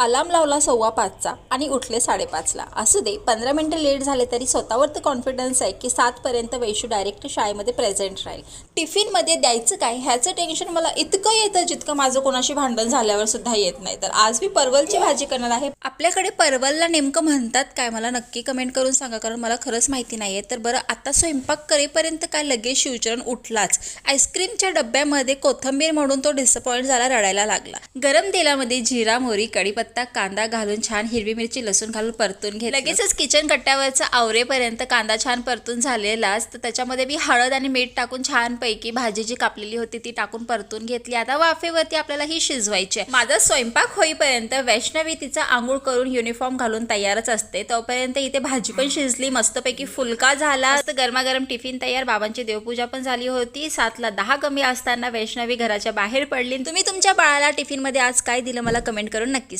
Alarm लावला 5:15चा आणि उठले 5:30ला. असू दे 15 मिनिटं लेट झाले तरी स्वतःवर तर कॉन्फिडन्स आहे की 7पर्यंत वैशू डायरेक्ट शाळेमध्ये प्रेझेंट राहील. टिफिनमध्ये द्यायचं काय ह्याचं टेन्शन मला इतकं येतं जितकं माझं कोणाशी भांडण झाल्यावर सुद्धा येत नाही. तर आज मी परवलची भाजी करणार आहे. आपल्याकडे परवलला नेमकं म्हणतात काय मला नक्की कमेंट करून सांगा, कारण मला खरंच माहिती नाही आहे. तर बरं, आता स्वयंपाक करेपर्यंत काय लगेच शिवचरण उठलाच. आईस्क्रीमच्या डब्यामध्ये कोथिंबीर म्हणून तो डिसअपॉइंट झाला, रडायला लागला. गरम तेलामध्ये जिरा, मोहरी, कढीपत्ता, कांदा घालून छान हिरवी मिरची, लसूण घालून परतून घेतलं. लगेचच किचन कट्ट्यावरचा आवरेपर्यंत कांदा छान परतून झालेलाच. तर त्याच्यामध्ये मी हळद आणि मीठ टाकून छानपैकी भाजी जी कापलेली होती ती टाकून परतून घेतली. आता वाफेवरती आपल्याला ही शिजवायची आहे. माझा स्वयंपाक होईपर्यंत वैष्णवी तिचा आंघोळ करून युनिफॉर्म घालून तयारच असते. तोपर्यंत इथे भाजी पण शिजली, मस्तपैकी फुलका झाला. गरमागरम टिफिन तयार. बाबांची देवपूजा पण झाली होती. 7:10 कमी असताना वैष्णवी घराच्या बाहेर पडली. तुम्ही तुमच्या बाळाला टिफिनमध्ये आज काय दिलं मला कमेंट करून नक्की सांगा.